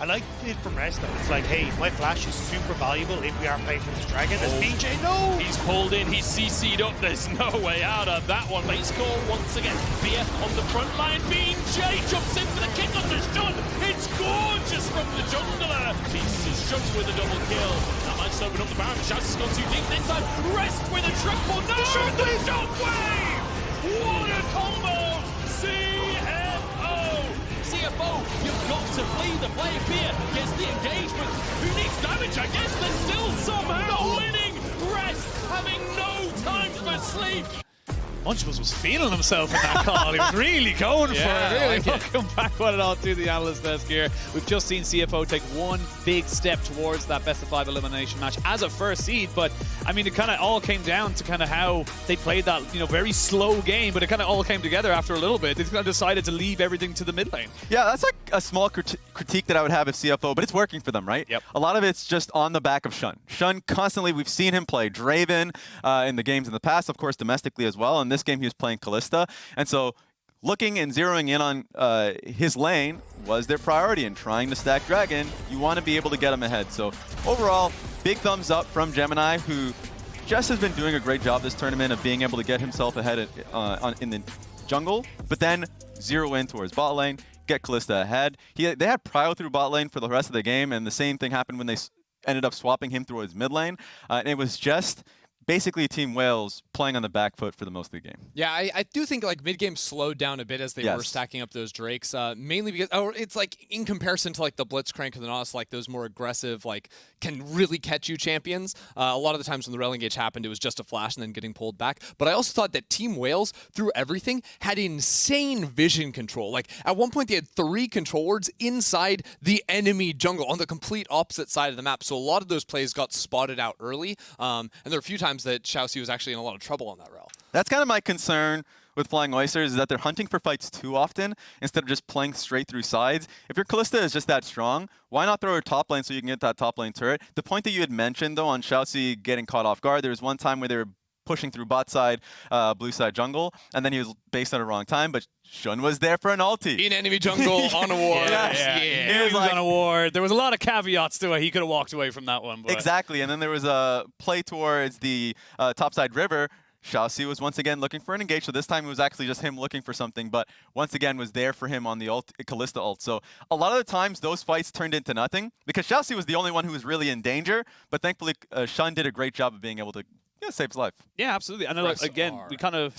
I like it from Rest though. It's like, hey, my flash is super valuable if we are playing for this dragon. As BeanJ, no! He's pulled in, he's CC'd up, there's no way out of that one. They score once again. BF on the front line, BeanJ jumps in for the kick on the Shunn. It's gorgeous from the jungler. Jesus, Shunn with a double kill. That might just open up the barrel. ShiauC's gone too deep this time. Rest with a triple. No! The shockwave! What a combo! CFO, you've got to flee the play. Fear gets the engagement. Who needs damage? I guess they're still somehow winning. Rest having no time for sleep. Munchables was feeling himself in that call. He was really going for it. Really looking back on it all through the analyst desk here. We've just seen CFO take one big step towards that best of 5 elimination match as a first seed. But I mean, it kind of all came down to kind of how they played that, you know, very slow game. But it kind of all came together after a little bit. They kind of decided to leave everything to the mid lane. Yeah, that's like a small critique that I would have of CFO, but it's working for them, right? Yep. A lot of it's just on the back of Shunn. Shunn constantly, we've seen him play Draven in the games in the past, of course, domestically as well. In this game, he was playing Kalista. And so looking and zeroing in on his lane was their priority in trying to stack Dragon. You want to be able to get him ahead. So overall, big thumbs up from Gemini, who just has been doing a great job this tournament of being able to get himself ahead in the jungle, but then zero in towards bot lane, get Kalista ahead. They had prio through bot lane for the rest of the game, and the same thing happened when they ended up swapping him towards mid lane. And it was just basically Team Wales playing on the back foot for the most of the game. Yeah, I do think like mid-game slowed down a bit as they were stacking up those Drakes, mainly because it's like in comparison to like the Blitzcrank and the Nos, like those more aggressive, like can really catch you champions. A lot of the times when the rail engage happened, it was just a flash and then getting pulled back. But I also thought that Team Wales, through everything, had insane vision control. Like at one point they had 3 control wards inside the enemy jungle on the complete opposite side of the map. So a lot of those plays got spotted out early, and there were a few times that ShiauC was actually in a lot of trouble on that rail. That's kind of my concern with playing Oysters, is that they're hunting for fights too often instead of just playing straight through sides. If your Kalista is just that strong, why not throw her top lane so you can get that top lane turret? The point that you had mentioned, though, on ShiauC getting caught off guard, there was one time where they were pushing through bot side, blue side jungle, and then he was based at a wrong time, but Shunn was there for an ulti. In enemy jungle on a ward. He was on a ward. There was a lot of caveats to it. He could have walked away from that one. But. Exactly, and then there was a play towards the topside river. ShiauC was once again looking for an engage, so this time it was actually just him looking for something, but once again was there for him on the Kalista ult. So a lot of the times those fights turned into nothing, because ShiauC was the only one who was really in danger, but thankfully Shunn did a great job of being able to save his life. Yeah, absolutely. And then, again, we kind of,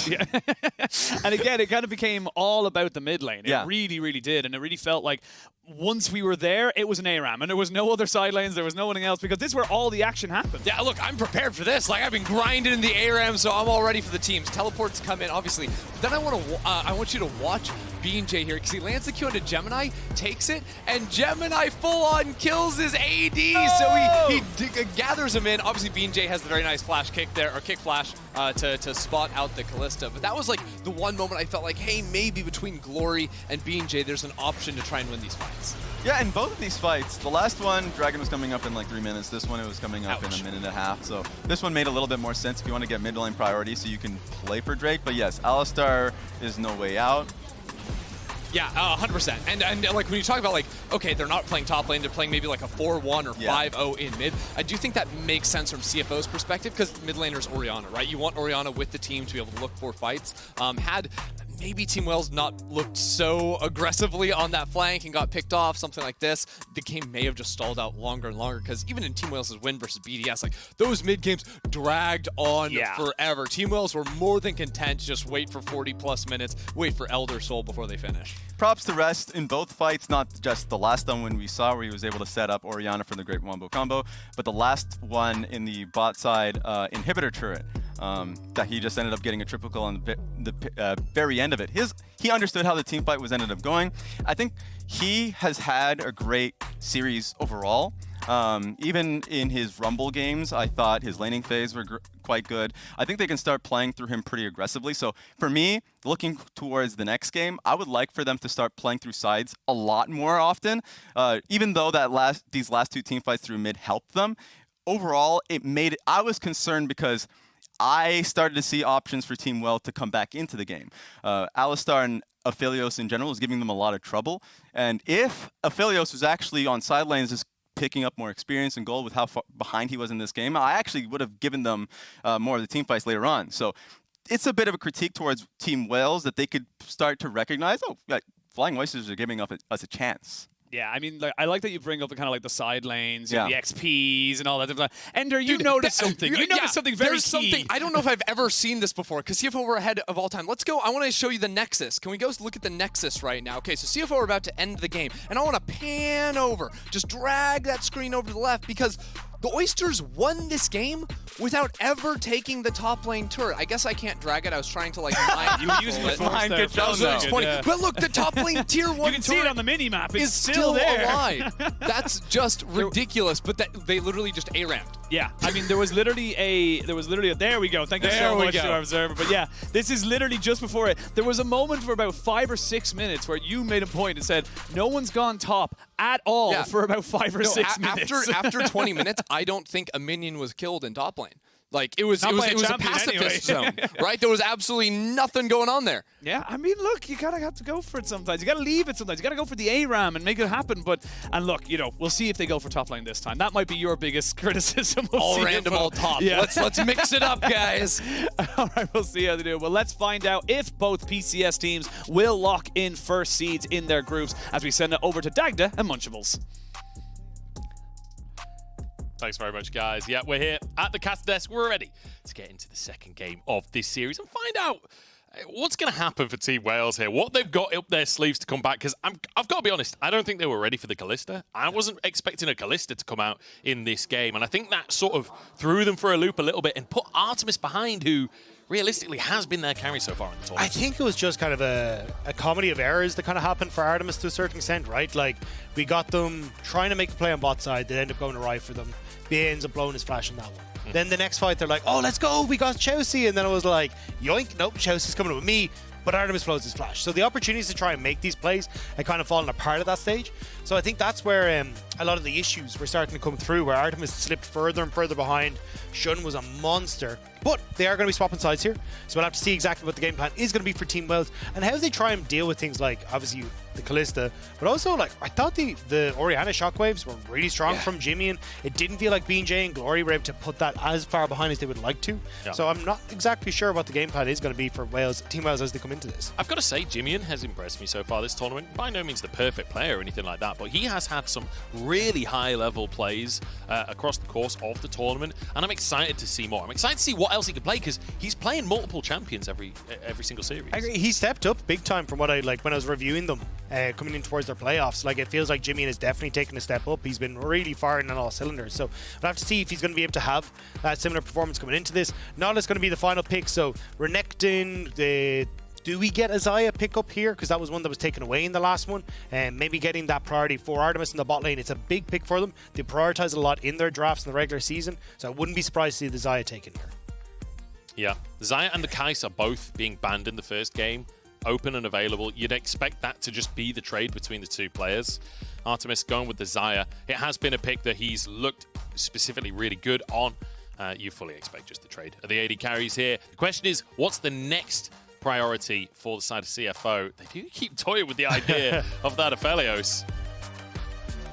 and again, it kind of became all about the mid lane. It really, really did. And it really felt like once we were there, it was an ARAM, and there was no other side lanes, there was no one else, because this is where all the action happened. Yeah, look, I'm prepared for this. Like, I've been grinding in the ARAM, so I'm all ready for the teams. Teleports come in, obviously. But then I want you to watch BeanJ here, because he lands the Q onto Gemini, takes it, and Gemini full-on kills his AD. So he gathers him in. Obviously, BeanJ has the very nice flash kick there, or kick flash, to spot out the Kalista. But that was like the one moment I felt like, hey, maybe between Glory and BeanJ, there's an option to try and win these fights. Yeah, in both of these fights, the last one, Dragon was coming up in like 3 minutes. This one, it was coming up in a minute and a half. So this one made a little bit more sense if you want to get mid lane priority so you can play for Drake. But yes, Alistar is no way out. Yeah, 100%. And like when you talk about like, okay, they're not playing top lane, they're playing maybe like a 4-1 or 5-0 in mid. I do think that makes sense from CFO's perspective, because mid laner's Orianna, right? You want Orianna with the team to be able to look for fights. Had maybe Team Wales not looked so aggressively on that flank and got picked off, something like this, the game may have just stalled out longer and longer, because even in Team Wales' win versus BDS, like those mid games dragged on forever. Team Wales were more than content to just wait for 40+ minutes, wait for Elder Soul before they finish. Props to Rest in both fights, not just the last one when we saw where he was able to set up Orianna for the Great Wombo combo, but the last one in the bot side inhibitor turret. That he just ended up getting a triple kill on the very end of it. He understood how the team fight was ended up going. I think he has had a great series overall. Even in his Rumble games, I thought his laning phase were quite good. I think they can start playing through him pretty aggressively. So for me, looking towards the next game, I would like for them to start playing through sides a lot more often. Even though these last 2 team fights through mid helped them, overall, it made it. I was concerned because I started to see options for Team Well to come back into the game. Alistar and Aphelios in general is giving them a lot of trouble. And if Aphelios was actually on side lanes just picking up more experience and gold with how far behind he was in this game, I actually would have given them more of the team fights later on. So it's a bit of a critique towards Team Wales that they could start to recognize, oh, Flying Oysters are giving us a chance. Yeah, I mean, I like that you bring up the kind of like the side lanes, yeah. the XPs, and all that. Ender, you noticed something. You noticed something very key. I don't know if I've ever seen this before, because CFO were ahead of all time. Let's go. I want to show you the Nexus. Can we go look at the Nexus right now? Okay, so CFO are about to end the game, and I want to pan over. Just drag that screen over to the left, because the Oysters won this game without ever taking the top lane turret. I guess I can't drag it. I was trying to like mine. You were using the force there. Good job, That was funny. Yeah. But look, the top lane tier 1 You can see it on the mini map. It's is still there. alive. That's just ridiculous. But they literally just A-ramped. Yeah, I mean, there was literally a, there we go. Thank you so much to our observer. But yeah, this is literally just before it. There was a moment for about 5 or 6 minutes where you made a point and said, no one's gone top at all for about 5 or 6 minutes. After 20 minutes, I don't think a minion was killed in top lane. Like, it was a pacifist zone, right? There was absolutely nothing going on there. Yeah, I mean, look, you gotta have to go for it sometimes. You gotta leave it sometimes. You gotta go for the ARAM and make it happen. And look, you know, we'll see if they go for top lane this time. That might be your biggest criticism. All random, all top. Yeah. Let's mix it up, guys. All right, we'll see how they do. Well, let's find out if both PCS teams will lock in first seeds in their groups as we send it over to Dagda and Munchables. Thanks very much, guys. Yeah, we're here at the cast desk. We're ready to get into the second game of this series and find out what's going to happen for Team Wales here, what they've got up their sleeves to come back, because I've got to be honest, I don't think they were ready for the Kalista. I wasn't expecting a Kalista to come out in this game, and I think that sort of threw them for a loop a little bit and put Artemis behind, who realistically has been their carry so far in the tournament. I think it was just kind of a comedy of errors that kind of happened for Artemis to a certain extent, right? Like, we got them trying to make a play on bot side, they end up going awry for them. BA ends up blowing his flash on that one. Then the next fight, they're like, oh, let's go, we got ChiauC. And then it was like, yoink, nope, ChiauC's coming with me. But Artemis blows his flash. So the opportunities to try and make these plays had kind of fallen apart at that stage. So I think that's where a lot of the issues were starting to come through, where Artemis slipped further and further behind. Shunn was a monster. But they are going to be swapping sides here. So we'll have to see exactly what the game plan is going to be for Team Wales and how they try and deal with things like, obviously, the Kalista. But also, like, I thought the Orianna shockwaves were really strong from JimieN. It didn't feel like BeanJ and Glory were able to put that as far behind as they would like to. Yeah. So I'm not exactly sure what the game plan is going to be for Team Wales as they come into this. I've got to say, JimieN has impressed me so far this tournament. By no means the perfect player or anything like that, but he has had some really high-level plays across the course of the tournament, and I'm excited to see more. I'm excited to see what else he can play, because he's playing multiple champions every single series. I agree. He stepped up big time from what I like when I was reviewing them coming in towards their playoffs. Like, it feels like JimieN has definitely taken a step up. He's been really firing on all cylinders. So we'll have to see if he's going to be able to have that similar performance coming into this. Nautilus going to be the final pick. So Renekton, do we get a Xayah pick up here? Because that was one that was taken away in the last one. And maybe getting that priority for Artemis in the bot lane. It's a big pick for them. They prioritize a lot in their drafts in the regular season. So I wouldn't be surprised to see the Xayah taken here. Yeah, Xayah and the Kais are both being banned in the first game. Open and available. You'd expect that to just be the trade between the two players. Artemis going with the Xayah. It has been a pick that he's looked specifically really good on. You fully expect just the trade of the AD carries here. The question is, what's the next priority for the side of CFO? They do keep toying with the idea of that Aphelios.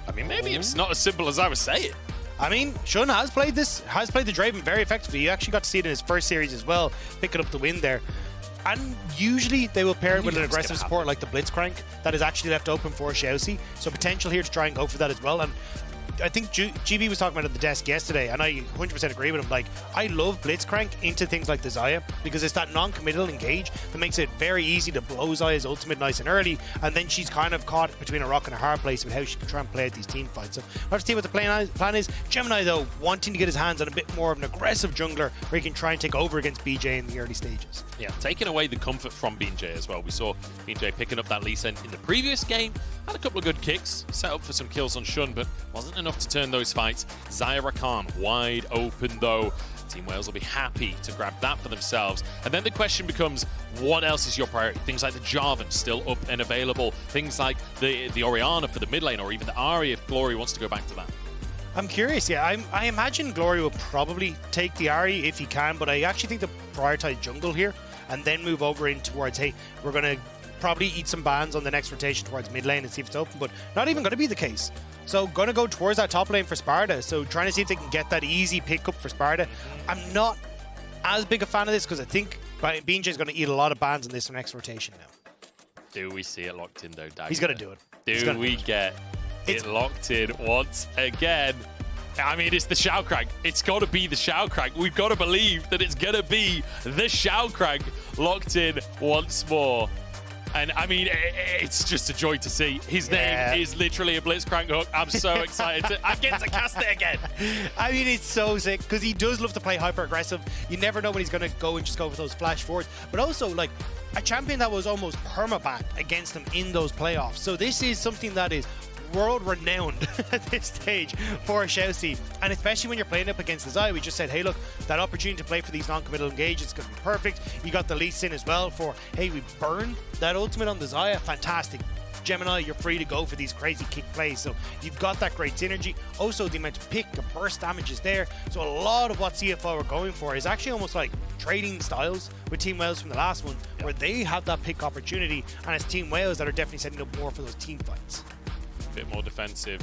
I mean, maybe it's not as simple as I was saying. I mean, Shunn has played the Draven very effectively. You actually got to see it in his first series as well, picking up the win there. And usually they will pair it with an aggressive support like the Blitzcrank that is actually left open for ChiauC. So potential here to try and go for that as well. And I think GB was talking about it at the desk yesterday, and I 100% agree with him. Like, I love Blitzcrank into things like the Xayah, because it's that non-committal engage that makes it very easy to blow Xayah's ultimate nice and early, and then she's kind of caught between a rock and a hard place with how she can try and play out these team fights. So we'll have to see what the plan is. Gemini, though, wanting to get his hands on a bit more of an aggressive jungler where he can try and take over against BeanJ in the early stages. Yeah, taking away the comfort from BeanJ as well. We saw BeanJ picking up that Lee Sin in the previous game, had a couple of good kicks, set up for some kills on Shunn, but wasn't enough to turn those fights. Xayah Rakan wide open though. Team Wales will be happy to grab that for themselves. And then the question becomes, what else is your priority? Things like the Jarvan still up and available. Things like the Orianna for the mid lane, or even the Ahri if Glory wants to go back to that. I'm curious, yeah. I imagine Glory will probably take the Ahri if he can, but I actually think they'll prioritize jungle here and then move over in towards, hey, we're going to probably eat some bans on the next rotation towards mid lane and see if it's open, but not even going to be the case. So going to go towards that top lane for Sparda, so trying to see if they can get that easy pickup for Sparda. I'm not as big a fan of this because I think BeanJ is going to eat a lot of bans in this next rotation now. Do we see it locked in though, Dagger? He's going to do it. Do we get it locked in once again? I mean, it's the ShiauC. It's got to be the ShiauC. We've got to believe that it's going to be the ShiauC locked in once more. And I mean, it's just a joy to see. His name is literally a Blitzcrank hook. I'm so excited. I get to cast it again. I mean, it's so sick because he does love to play hyper aggressive. You never know when he's going to go and just go for those flash forwards. But also, like, a champion that was almost permaban against him in those playoffs. So this is something that is world renowned at this stage for ShiauC, and especially when you're playing up against the Xayah. We just said, hey, look, that opportunity to play for these non-committal engages is going to be perfect. You got the Lee Sin as well for, hey, we burn that ultimate on the Xayah. Fantastic. Gemini, you're free to go for these crazy kick plays, so you've got that great synergy. Also, the amount of pick and burst damage is there, so a lot of what CFO are going for is actually almost like trading styles with Team Wales from the last one, where they have that pick opportunity, and it's Team Wales that are definitely setting up more for those team fights. Bit more defensive.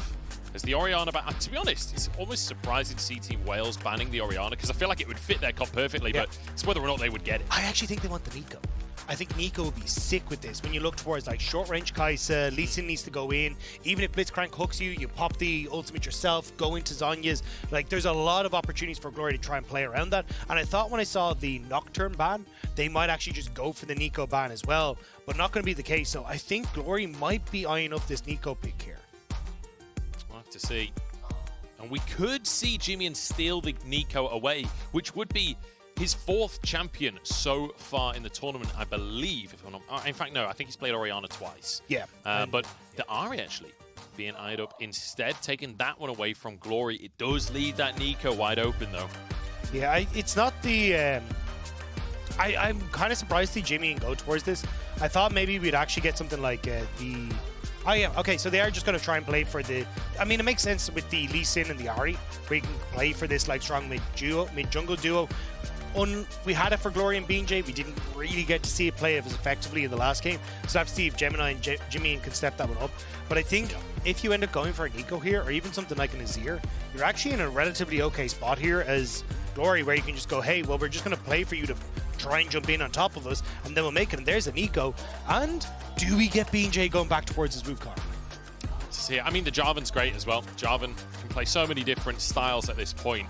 As the Orianna ban, to be honest, it's almost surprising to see Team Wales banning the Orianna because I feel like it would fit their comp perfectly, but it's whether or not they would get it. I actually think they want the Neeko. I think Neeko would be sick with this. When you look towards like short range Kaisa, Lee Sin needs to go in. Even if Blitzcrank hooks you, you pop the ultimate yourself, go into Xayah's. Like, there's a lot of opportunities for Glory to try and play around that. And I thought when I saw the Nocturne ban, they might actually just go for the Neeko ban as well, but not going to be the case. So I think Glory might be eyeing up this Neeko pick here. We'll have to see. And we could see JimieN steal the Neeko away, which would be his 4th champion so far in the tournament, I believe. If I'm not, in fact, no, I think he's played Orianna twice. Yeah. But the Ahri actually being eyed up instead, taking that one away from Glory. It does leave that Neeko wide open, though. Yeah, it's not the... I'm kind of surprised to see JimieN go towards this. I thought maybe we'd actually get something like the... Oh, yeah, okay, so they are just going to try and play for the... I mean, it makes sense with the Lee Sin and the Ahri, where you can play for this like strong mid-jungle duo. We had it for Glory and BeanJ. We didn't really get to see it play as effectively in the last game. So I have to see if Gemini and JimieN can step that one up. But I think if you end up going for a Neeko here, or even something like an Azir, you're actually in a relatively okay spot here as Glory, where you can just go, hey, well, we're just going to play for you to try and jump in on top of us, and then we'll make it. And there's a Neeko. And do we get BeanJ going back towards his root card? See, I mean, the Jarvan's great as well. Jarvan can play so many different styles at this point.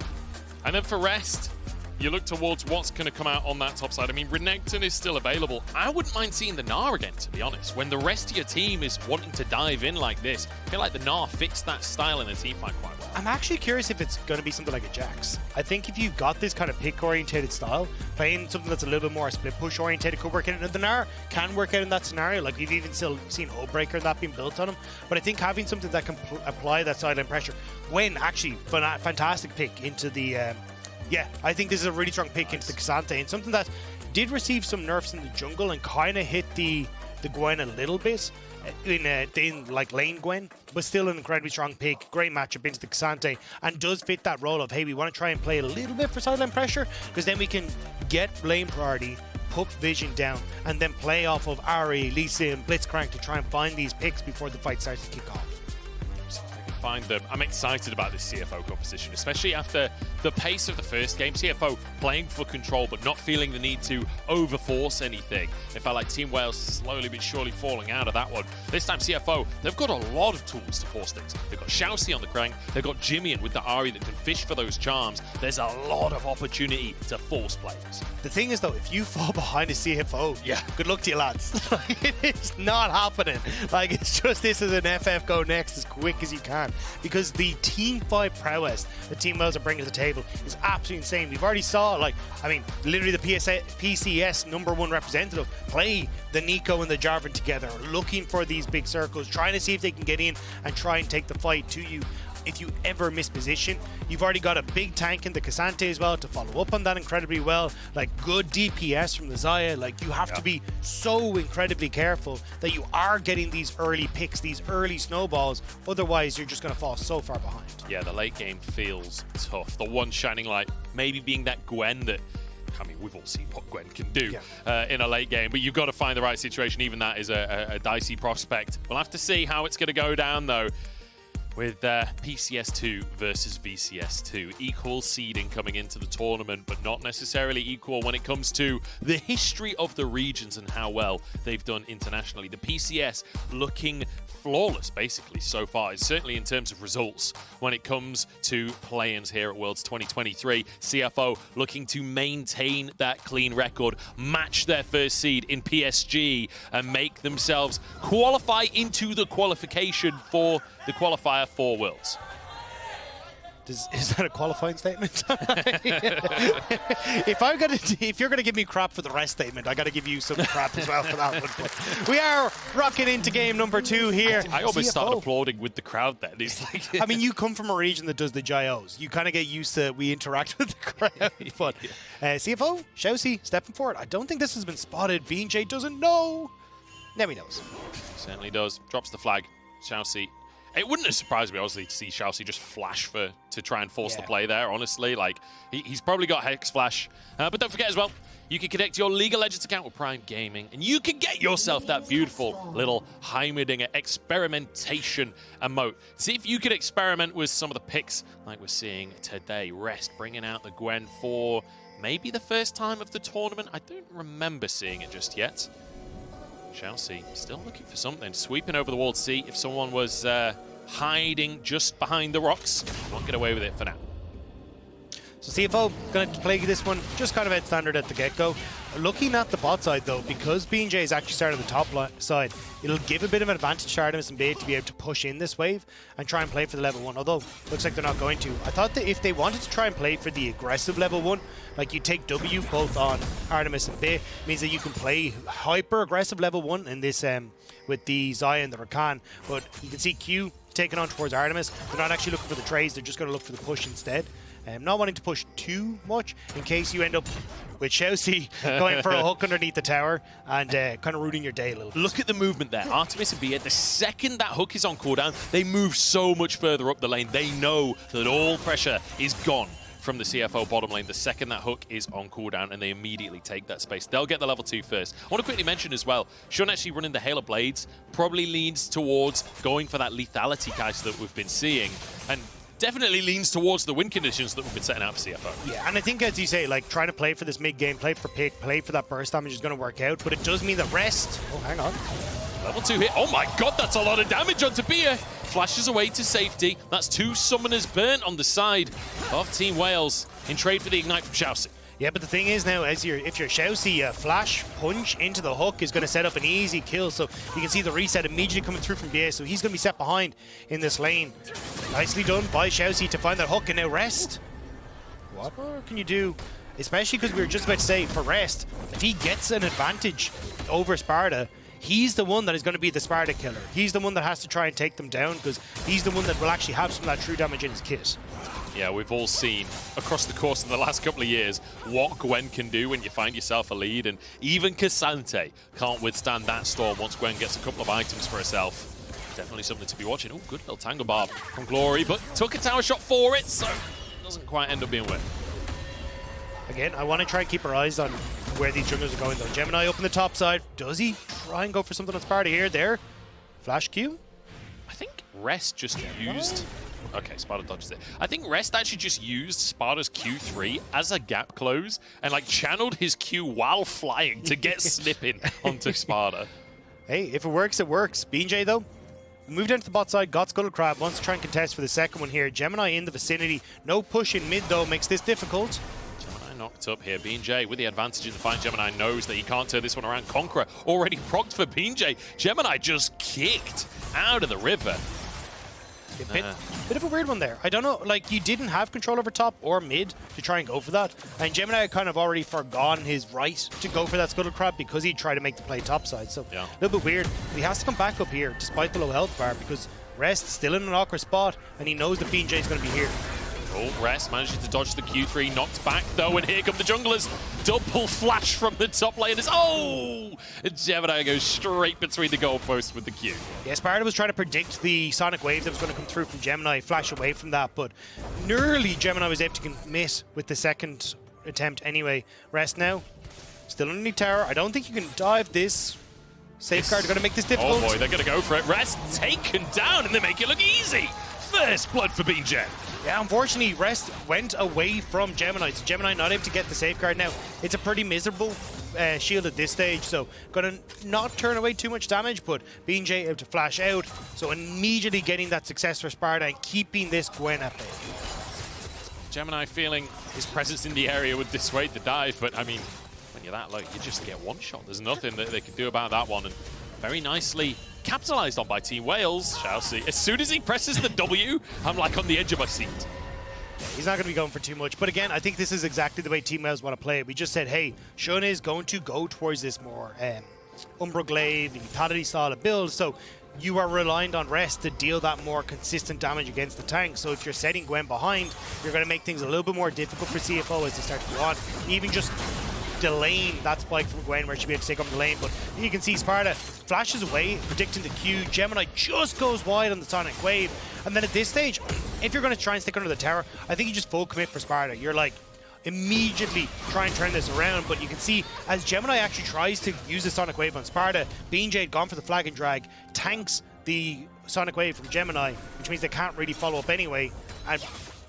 And then for rest, you look towards what's going to come out on that top side. I mean, Renekton is still available. I wouldn't mind seeing the Gnar again, to be honest. When the rest of your team is wanting to dive in like this, I feel like the Gnar fits that style in a team fight quite well. I'm actually curious if it's going to be something like a Jax. I think if you've got this kind of pick-orientated style, playing something that's a little bit more split-push orientated could work out. And the Gnar can work out in that scenario. Like, we've even still seen Hullbreaker and that being built on him. But I think having something that can apply that sideline pressure, Gwen, actually, fantastic pick into the... yeah, I think this is a really strong pick into the K'Sante, and something that did receive some nerfs in the jungle and kind of hit the Gwen a little bit in like lane Gwen, but still an incredibly strong pick. Great matchup into the K'Sante, and does fit that role of, hey, we want to try and play a little bit for sideline pressure, because then we can get lane priority, put vision down, and then play off of Ahri, Lee Sin, Blitzcrank to try and find these picks before the fight starts to kick off. Find them. I'm excited about this CFO composition, especially after the pace of the first game. CFO playing for control, but not feeling the need to overforce anything. It felt like Team Wales slowly but surely falling out of that one. This time CFO, they've got a lot of tools to force things. They've got ShiauC on the crank, they've got JimieN with the Ahri that can fish for those charms. There's a lot of opportunity to force plays. The thing is, though, if you fall behind a CFO, yeah, good luck to you, lads. It's not happening. Like, it's just, this is an FF go next as quick as you can. Because the team fight prowess that Team Wales are bringing to the table is absolutely insane. We've already saw, like, I mean, literally the PCS #1 representative play the Neeko and the Jarvan together, looking for these big circles, trying to see if they can get in and try and take the fight to you. if you ever miss position, you've already got a big tank in the K'Sante as well to follow up on that incredibly well. Like, good DPS from the Xayah. Like, you have to be so incredibly careful that you are getting these early picks, these early snowballs. Otherwise, you're just going to fall so far behind. Yeah, the late game feels tough. The one shining light maybe being that Gwen that, I mean, we've all seen what Gwen can do in a late game, but you've got to find the right situation. Even that is a dicey prospect. We'll have to see how it's going to go down, though, with PCS2 versus VCS2. Equal seeding coming into the tournament, but not necessarily equal when it comes to the history of the regions and how well they've done internationally. The PCS looking flawless, basically, so far. It's certainly in terms of results when it comes to play-ins here at Worlds 2023. CFO looking to maintain that clean record, match their first seed in PSG, and make themselves qualify into the qualification for the qualifier for Worlds. Is that a qualifying statement? If you're gonna give me crap for the rest statement, I gotta give you some crap as well for that one. But we are rocking into game number 2 here. I almost started applauding with the crowd there. I mean, you come from a region that does the JIOs. You kind of get used to we interact with the crowd. But CFO, ShiauC stepping forward. I don't think this has been spotted. BeanJ doesn't know. Now he knows. Certainly does. Drops the flag. ShiauC. It wouldn't have surprised me, obviously, to see ShiauC just flash to try and force the play there, honestly. Like, he's probably got Hex Flash. But don't forget as well, you can connect your League of Legends account with Prime Gaming, and you can get yourself that beautiful little Heimerdinger experimentation emote. See if you could experiment with some of the picks like we're seeing today. Rest bringing out the Gwen for maybe the first time of the tournament. I don't remember seeing it just yet. ShiauC still looking for something. Sweeping over the wall to see if someone was hiding just behind the rocks. Won't get away with it for now. So CFO going to play this one just kind of at standard at the get-go. Looking at the bot side, though, because BeanJ is actually starting on the top side, it'll give a bit of an advantage to Artemis and Bait to be able to push in this wave and try and play for the level 1, although looks like they're not going to. I thought that if they wanted to try and play for the aggressive level 1, like you take W both on Artemis and Bait, means that you can play hyper-aggressive level 1 in this with the Xayah and the Rakan, but you can see Q taking on towards Artemis. They're not actually looking for the trades, they're just going to look for the push instead. Not wanting to push too much in case you end up with ShiauC going for a hook underneath the tower and kind of ruining your day a little bit. Look at the movement there. Artemis and BeanJ, the second that hook is on cooldown, they move so much further up the lane. They know that all pressure is gone from the CFO bottom lane the second that hook is on cooldown, and they immediately take that space. They'll get the level 2 first. I want to quickly mention as well, Shunn actually running the Hail of Blades probably leans towards going for that lethality guys that we've been seeing, and definitely leans towards the win conditions that we've been setting out for CFO. Yeah, and I think, as you say, like, trying to play for this mid-game, play for pick, play for that burst damage is going to work out, but it does mean that rest... Oh, hang on. Level 2 hit. Oh my god, that's a lot of damage onto Bia. Flashes away to safety. That's 2 summoners burnt on the side of Team Wales in trade for the Ignite from ShiauC. Yeah, but the thing is now, if you're ShiauC, flash punch into the hook is going to set up an easy kill. So you can see the reset immediately coming through from BA. So he's going to be set behind in this lane. Nicely done by ShiauC to find that hook and now rest. What more can you do? Especially because we were just about to say, for rest, if he gets an advantage over Sparda, he's the one that is going to be the Sparda killer. He's the one that has to try and take them down because he's the one that will actually have some of that true damage in his kit. Yeah, we've all seen across the course of the last couple of years what Gwen can do when you find yourself a lead, and even K'Sante can't withstand that storm once Gwen gets a couple of items for herself. Definitely something to be watching. Oh, good little Tangle Barb from Glory, but took a tower shot for it, so doesn't quite end up being win. Again, I want to try and keep our eyes on where these junglers are going, though. Gemini up on the top side. Does he try and go for something on Sparda here? There. Flash Q. I think Rest just used... Okay, Sparda dodges it. I think Rest actually just used Sparda's Q3 as a gap close and like channeled his Q while flying to get snipping onto Sparda. Hey, if it works, it works. BeanJ, though, moved into the bot side, got Scuttle Crab, wants to try and contest for the second one here. Gemini in the vicinity. No push in mid, though, makes this difficult. Gemini knocked up here. BeanJ with the advantage in the fight. Gemini knows that he can't turn this one around. Conqueror already procced for BeanJ. Gemini just kicked out of the river. Bit of a weird one there. I don't know, like, you didn't have control over top or mid to try and go for that. And Gemini had kind of already forgone his right to go for that Scuttle Crab because he tried to make the play topside. So a little bit weird. But he has to come back up here despite the low health bar because Rest still in an awkward spot, and he knows that BeanJ is going to be here. Oh, Rest manages to dodge the Q3, knocked back though, and here come the junglers. Double flash from the top laners. Oh! And Gemini goes straight between the goalposts with the Q. Yeah, Sparda was trying to predict the sonic wave that was going to come through from Gemini, flash away from that, but nearly Gemini was able to commit with the second attempt anyway. Rest now, still underneath tower. I don't think you can dive this. Safeguard are going to make this difficult. Oh boy, they're going to go for it. Rest taken down, and they make it look easy. First blood for BeanJ. Yeah, unfortunately, Rest went away from Gemini, so Gemini not able to get the safeguard now. It's a pretty miserable shield at this stage, so gonna not turn away too much damage, but BeanJ able to flash out, so immediately getting that success for Sparda and keeping this Gwen at bay. Gemini feeling his presence in the area would dissuade the dive, but I mean, when you're that low, you just get one shot. There's nothing that they can do about that one, and very nicely capitalized on by Team Wales, ShiauC. As soon as he presses the W, I'm like on the edge of my seat. Yeah, he's not going to be going for too much, but again, I think this is exactly the way Team Wales want to play it. We just said, hey, Shunn is going to go towards this more Umbra Glaive, Vitality style of build, so you are reliant on Rest to deal that more consistent damage against the tank. So if you're setting Gwen behind, you're going to make things a little bit more difficult for CFO as they start to go on. Even just delaying that spike from Gwen where she'll be able to take over the lane, but you can see Sparda flashes away, predicting the Q. Gemini just goes wide on the sonic wave, and then at this stage, if you're going to try and stick under the tower, I think you just full commit for Sparda. You're like, immediately try and turn this around, but you can see as Gemini actually tries to use the sonic wave on Sparda, BeanJ had gone for the flag and drag, tanks the sonic wave from Gemini, which means they can't really follow up anyway, and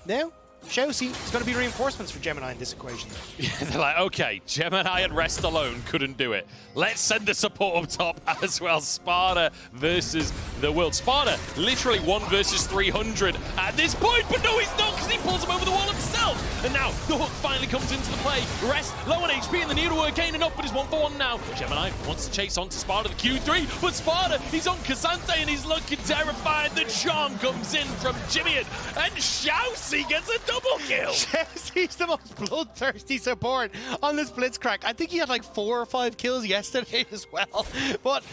now ShiauC is going to be reinforcements for Gemini in this equation. Yeah, they're like, okay, Gemini and Rest alone couldn't do it. Let's send the support up top as well. Sparda versus the world. Sparda literally 1 versus 300 at this point, but no, he's not, because he pulls him over the wall himself. And now the hook finally comes into the play. Rest low on HP, and the needlework gaining up, but he's 1-for-1 now. Gemini wants to chase on to Sparda, the Q3, but Sparda, he's on Cassante, and he's looking terrified. The charm comes in from JimieN, and ShiauC gets a double kill. ShiauC's the most bloodthirsty support on this Blitzcrank. I think he had like 4 or 5 kills yesterday as well, but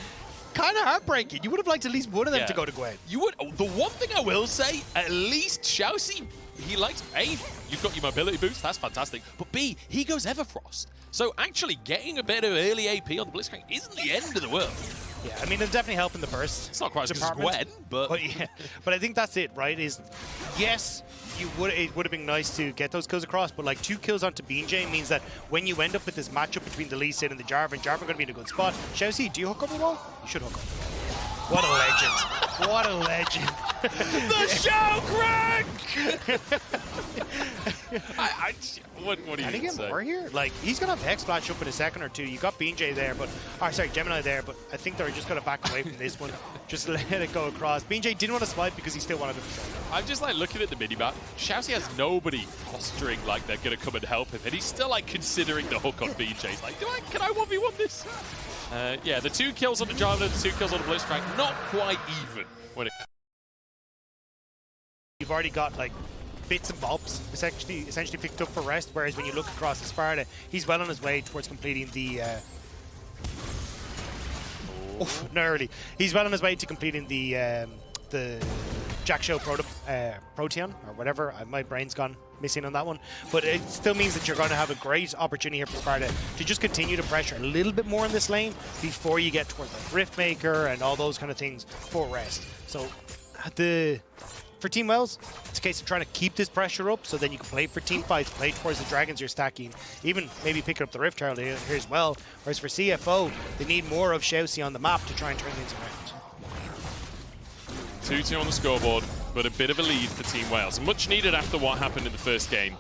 kind of heartbreaking. You would have liked at least one of them to go to Gwen. You would. The one thing I will say, at least ShiauC, he likes, A, you've got your mobility boost, that's fantastic, but B, he goes Everfrost. So actually getting a bit of early AP on the Blitzcrank isn't the end of the world. Yeah, I mean, it's definitely helping the burst. It's not quite as good as Gwen, but yeah, but I think that's it, right? Is yes, it would have been nice to get those kills across, but like 2 kills onto BeanJ means that when you end up with this matchup between the Lee Sin and the Jarvan going to be in a good spot. ShiauC, do you hook up the wall? You should hook up the wall. What a legend. What a legend. The show crank! What do Can he you get say? more here? Like, he's going to have Hex Flash up in a second or two. You got BeanJ there, but... Oh, sorry, Gemini there, but I think they're just going to back away from this one. Just let it go across. BeanJ didn't want to swipe because he still wanted to protect. I'm just like looking at the minimap. ShiauC has nobody posturing like they're going to come and help him, and he's still like considering the hook on BeanJ. He's like, can I 1v1 this? Yeah, the 2 kills on the Jarvan, the 2 kills on the Blitzcrank, not quite even when it... You've already got like bits and bobs essentially picked up for Rest, whereas when you look across the Sparda, he's well on his way towards completing the he's well on his way to completing the JackShow Protean or whatever. My brain's gone missing on that one, but it still means that you're going to have a great opportunity here for Sparda to just continue to pressure a little bit more in this lane before you get towards the Riftmaker and all those kind of things for Rest. So for Team Wales, it's a case of trying to keep this pressure up so then you can play for team fights, play towards the dragons you're stacking, even maybe pick up the Rift Herald here as well. Whereas for CFO, they need more of ShiauC on the map to try and turn things around. 2-2 on the scoreboard, but a bit of a lead for Team Wales. Much needed after what happened in the first game.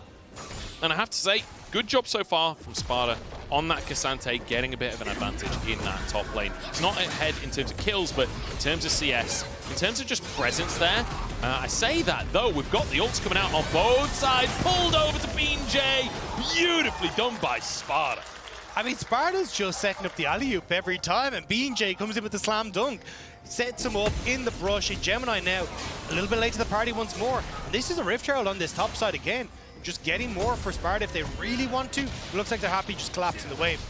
And I have to say, good job so far from Sparda on that Cassante, getting a bit of an advantage in that top lane. It's not ahead in terms of kills, but in terms of CS, in terms of just presence there. I say that, though, we've got the ults coming out on both sides, pulled over to BeanJ. Beautifully done by Sparda. I mean, Sparda's just setting up the alley-oop every time, and BeanJ comes in with the slam dunk. Sets him up in the brush, and Gemini now a little bit late to the party once more. And this is a Rift Herald on this top side again. Just getting more for Sparda if they really want to. It looks like they're happy just collapsing the wave.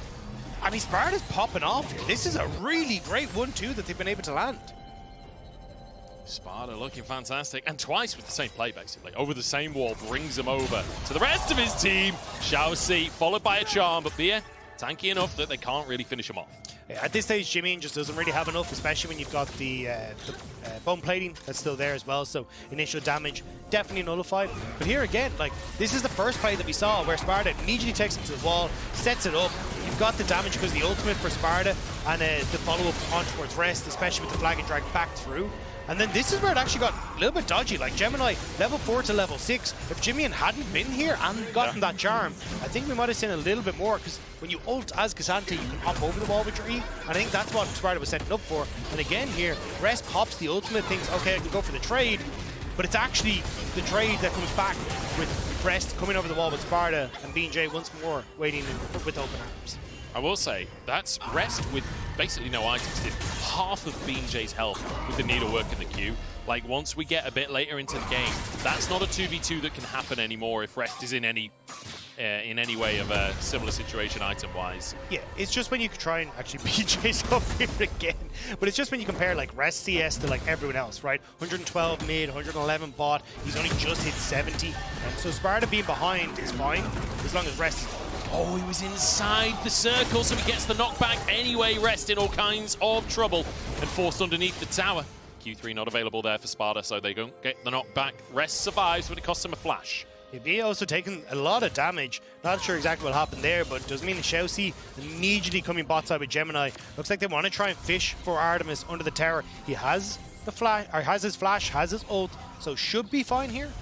I mean, Sparda's popping off here. This is a really great 1-2 that they've been able to land. Sparda looking fantastic, and twice with the same play, basically. Over the same wall, brings him over to the rest of his team. Xayah followed by a charm, but Beer tanky enough that they can't really finish him off. Yeah, at this stage, JimieN just doesn't really have enough, especially when you've got the bone plating that's still there as well. So initial damage definitely nullified. But here again, like, this is the first play that we saw where Sparda immediately takes him to the wall, sets it up. You've got the damage because the ultimate for Sparda and the follow-up on towards Rest, especially with the flag and drag back through. And then this is where it actually got a little bit dodgy. Like Gemini, level 4 to level 6. If JimieN hadn't been here and gotten that charm, I think we might have seen a little bit more, because when you ult as Cassante, you can hop over the wall with your E. And I think that's what Sparda was setting up for. And again here, Rest pops the ultimate, thinks, okay, I can go for the trade. But it's actually the trade that comes back with Rest coming over the wall with Sparda and BeanJ once more waiting with open arms. I will say, that's Rest with basically no items did half of BeanJ's health with the needlework in the queue. Like, once we get a bit later into the game, that's not a 2v2 that can happen anymore if Rest is in any way of a similar situation item-wise. Yeah, it's just when you try and actually BeanJ's up here again. But it's just when you compare like Rest CS to like everyone else, right? 112 mid, 111 bot, he's only just hit 70. So Sparda being behind is fine, as long as Rest is. Oh, he was inside the circle, so he gets the knockback anyway. Rest in all kinds of trouble and forced underneath the tower. Q3 not available there for Sparda, so they don't get the knockback. Rest survives, but it costs him a flash. He also taken a lot of damage. Not sure exactly what happened there, but doesn't mean the Xayah immediately coming bot side with Gemini. Looks like they want to try and fish for Artemis under the tower. He has the flash, or has his flash, has his ult, so should be fine here.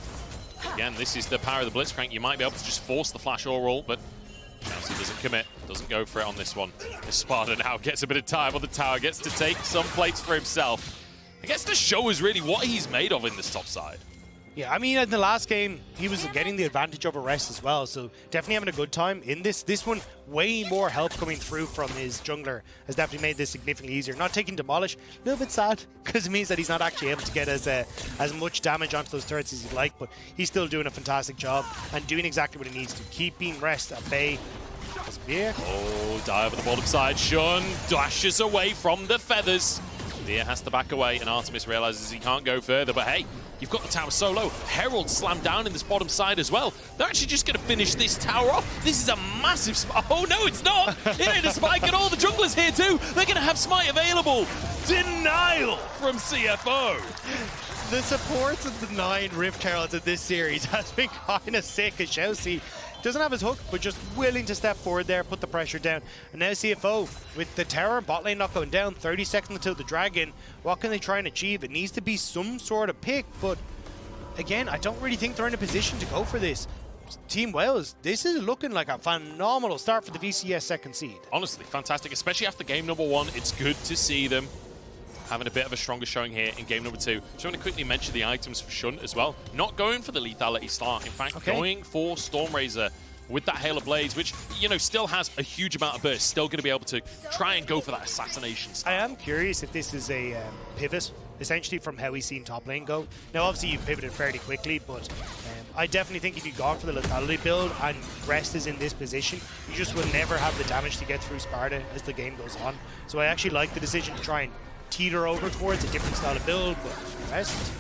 Again, this is the power of the Blitzcrank. You might be able to just force the flash or ult, but Xayah doesn't commit, doesn't go for it on this one. Sparda now gets a bit of time on the tower, gets to take some plates for himself. I guess to show us really what he's made of in this top side. Yeah, I mean, in the last game, he was getting the advantage over Rest as well, so definitely having a good time in this. This one, way more help coming through from his jungler has definitely made this significantly easier. Not taking Demolish, a little bit sad, because it means that he's not actually able to get as much damage onto those turrets as he'd like, but he's still doing a fantastic job and doing exactly what he needs to, keeping Rest at bay. Oh, dive at the bottom side. Shunn dashes away from the feathers. Dia has to back away, and Artemis realizes he can't go further, but hey, you've got the tower so low. Herald slammed down in this bottom side as well. They're actually just going to finish this tower off. This is a massive oh no, it's not. It ain't a spike at all. The jungler's here too. They're going to have smite available. Denial from CFO. The support of the 9 Rift Heralds in this series has been kind of sick, as Xayah doesn't have his hook, but just willing to step forward there, put the pressure down. And now CFO, with the tower bot lane not going down, 30 seconds until the dragon, what can they try and achieve? It needs to be some sort of pick, but again, I don't really think they're in a position to go for this. Team Wales, this is looking like a phenomenal start for the VCS second seed. Honestly, fantastic, especially after game number 1. It's good to see them having a bit of a stronger showing here in game number 2. Just want to quickly mention the items for Shunn as well. Not going for the lethality start. In fact, going for Stormrazor with that Hail of Blades, which, you know, still has a huge amount of burst. Still going to be able to try and go for that assassination start. I am curious if this is a pivot, essentially, from how we've seen top lane go. Now, obviously, you've pivoted fairly quickly, but I definitely think if you've gone for the lethality build and Rest is in this position, you just will never have the damage to get through Sparda as the game goes on. So I actually like the decision to try and teeter over towards a different style of build, but Rest.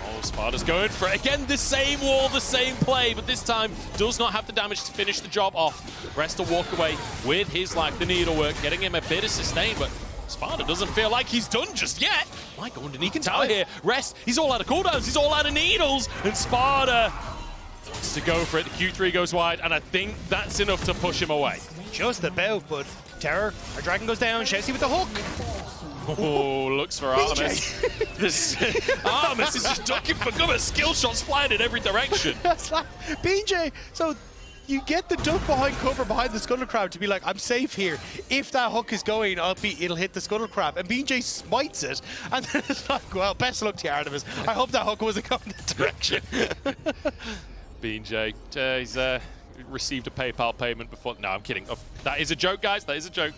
Oh, Sparda's going for it. Again, the same wall, the same play, but this time does not have the damage to finish the job off. Rest will walk away with his life, the needlework, getting him a bit of sustain, but Sparda doesn't feel like he's done just yet. Might go underneath the tower here. Rest, he's all out of cooldowns, he's all out of needles, and Sparda wants to go for it. The Q3 goes wide, and I think that's enough to push him away. Just about, but Terror, our dragon goes down, Xayah with the hook. Oh, looks for Artemis. Artemis is just ducking for cover. Skill shots flying in every direction. That's like BeanJ. So you get the duck behind cover behind the Scuttle Crab to be like, I'm safe here. If that hook is going, it'll hit the Scuttle Crab. And BeanJ smites it. And then it's like, well, best of luck to you, Artemis. I hope that hook wasn't going that direction. BeanJ, he's received a PayPal payment before. No, I'm kidding. Oh, that is a joke, guys. That is a joke.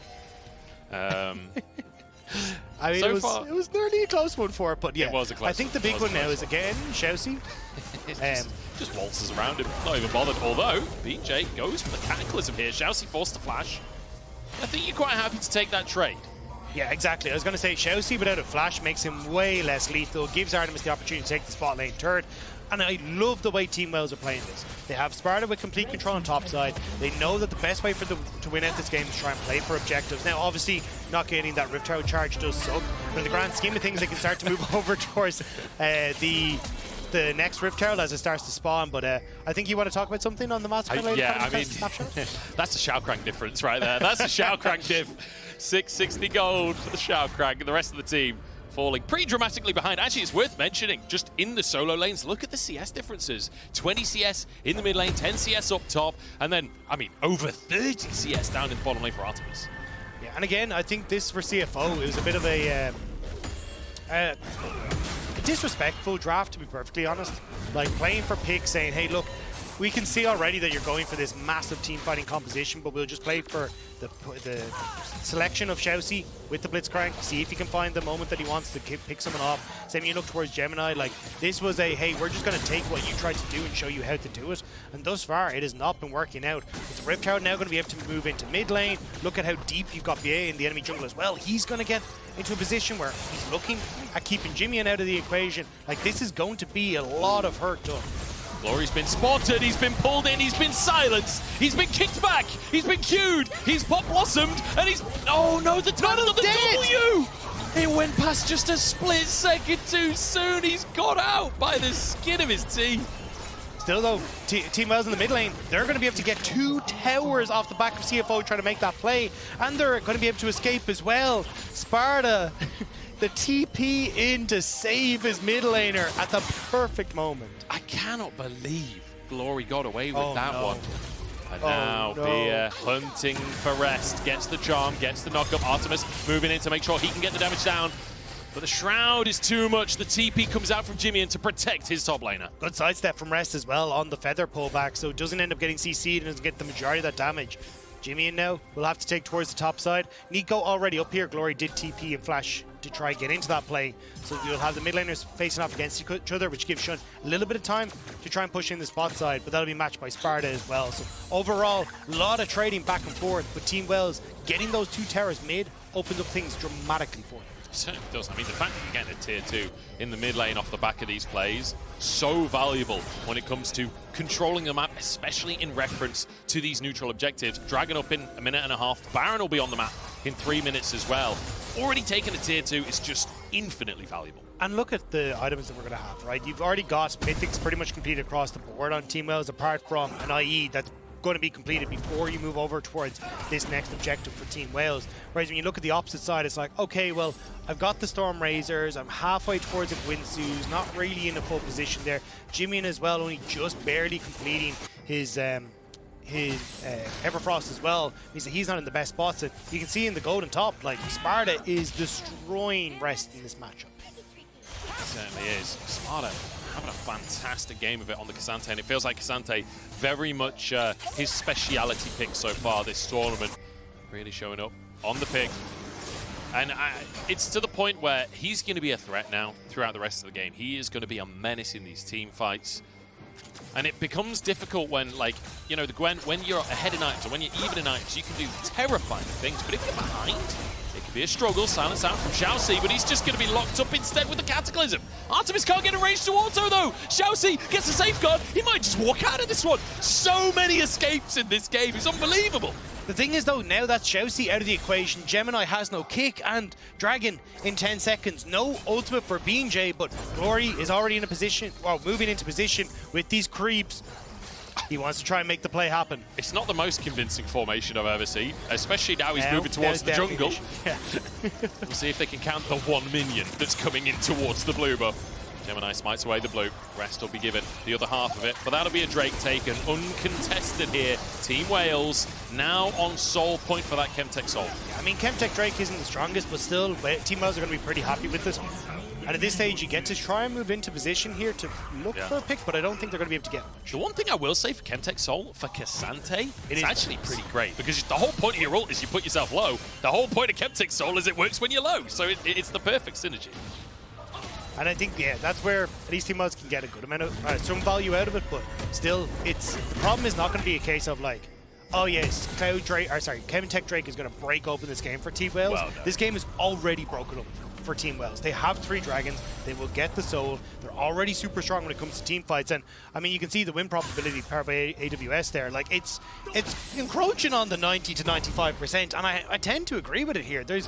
I mean, so it was nearly a close one for it, but yeah. It was a close I think the big one now is, again, Xayah. Just waltzes around him, not even bothered. Although, BeanJ goes for the Cataclysm here. Xayah forced to flash. I think you're quite happy to take that trade. Yeah, exactly. I was going to say, XayahC without a flash makes him way less lethal, gives Artemis the opportunity to take the spot lane turret. And I love the way Team Wales are playing this. They have Sparda with complete control on top side. They know that the best way for them to win out this game is try and play for objectives. Now, obviously, not getting that Rift Tower charge does suck, but in the grand scheme of things, they can start to move over towards the next Rift Tower as it starts to spawn. But I think you want to talk about something on the Massacre later? Yeah, I mean, that's a ShiauC difference right there. That's a ShiauC diff. 660 gold for the ShiauC, and the rest of the team falling pretty dramatically behind. Actually, it's worth mentioning, just in the solo lanes, look at the CS differences. 20 CS in the mid lane, 10 CS up top, and then, I mean, over 30 CS down in the bottom lane for Artemis. Yeah, and again, I think this for CFO, it was a bit of a disrespectful draft, to be perfectly honest. Like, playing for pick, saying, hey, look, we can see already that you're going for this massive team fighting composition, but we'll just play for the selection of XayahC with the Blitzcrank, see if he can find the moment that he wants to pick someone off. Same you look towards Gemini, like, this was a, hey, we're just going to take what you tried to do and show you how to do it. And thus far, it has not been working out. With the Rift Tower now going to be able to move into mid lane. Look at how deep you've got BA in the enemy jungle as well. He's going to get into a position where he's looking at keeping JimieN out of the equation. Like, this is going to be a lot of hurt done. Glory's been spotted, he's been pulled in, he's been silenced, he's been kicked back, he's been queued, he's pop blossomed, and he's... Oh no, the timing of the W! It went past just a split second too soon. He's got out by the skin of his teeth. Still though, Team Wales in the mid lane, they're going to be able to get 2 towers off the back of CFO trying to make that play, and they're going to be able to escape as well. Sparda, the TP in to save his mid laner at the perfect moment. I cannot believe Glory got away with that one. And now no. Bia hunting for rest, gets the charm, gets the knockup. Artemis moving in to make sure he can get the damage down. But the Shroud is too much. The TP comes out from JimieN to protect his top laner. Good sidestep from Rest as well on the feather pullback, so it doesn't end up getting CC'd and doesn't get the majority of that damage. JimieN now will have to take towards the top side. Neeko already up here. Glory did TP and flash to try and get into that play. So you'll have the mid laners facing off against each other, which gives Shunn a little bit of time to try and push in the spot side, but that'll be matched by Sparda as well. So overall, a lot of trading back and forth, but Team Wales getting those 2 towers mid opens up things dramatically for them. It certainly does. I mean, the fact that you're getting a tier 2 in the mid lane off the back of these plays, so valuable when it comes to controlling the map, especially in reference to these neutral objectives. Dragon up in a minute and a half. Baron will be on the map in 3 minutes as well. Already taking a tier 2 is just infinitely valuable. And look at the items that we're going to have, right? You've already got mythics pretty much completed across the board on Team Wales, apart from an IE that's going to be completed before you move over towards this next objective for Team Wales. Whereas when you look at the opposite side, it's like, okay, well, I've got the Storm Razors, I'm halfway towards a Gwinsu's, not really in a full position there. JimieN as well, only just barely completing his Everfrost as well, means that he's not in the best spots. And you can see in the golden top, like, Sparda is destroying Rest in this matchup. It certainly is. Sparda having a fantastic game of it on the K'Sante, and it feels like K'Sante very much his speciality pick so far this tournament. Really showing up on the pick. And it's to the point where he's going to be a threat now throughout the rest of the game. He is going to be a menace in these team fights. And it becomes difficult when, like, you know, the Gwen, when you're ahead in items or when you're even in items, you can do terrifying things. But if you're behind, it can be a struggle. Silence out from XayahC, but he's just going to be locked up instead with the Cataclysm. Artemis can't get a range to auto, though. XayahC gets a safeguard. He might just walk out of this one. So many escapes in this game. It's unbelievable. The thing is, though, now that XayahC out of the equation, Gemini has no kick, and Dragon in 10 seconds. No ultimate for BeanJ, but Glory is already in a position, well, moving into position with these creeps. He wants to try and make the play happen. It's not the most convincing formation I've ever seen, especially now he's moving towards the jungle. Yeah. We'll see if they can count the 1 minion that's coming in towards the blue buff. Gemini smites away the blue. Rest will be given the other half of it, but that'll be a Drake taken uncontested here. Team Wales now on soul point for that Chemtech soul. Yeah, I mean, Chemtech Drake isn't the strongest, but still, Team Wales are going to be pretty happy with this. And at this stage, you get to try and move into position here to look for a pick, but I don't think they're going to be able to get much. The one thing I will say for Chemtech Soul, for K'Sante, it's actually pretty great, because the whole point of your ult is you put yourself low. The whole point of Chemtech Soul is it works when you're low, so it's the perfect synergy. And I think, yeah, that's where at least Team Wales can get a good amount of some value out of it, but still, the problem is not going to be a case of, like, oh yes, Kevin Tech Drake is going to break open this game for Team Wales. Well done. This game is already broken up for Team Wales. They have 3 dragons. They will get the soul. They're already super strong when it comes to team fights. And I mean, you can see the win probability per AWS there. Like it's encroaching on the 90 to 95%. And I tend to agree with it here. There's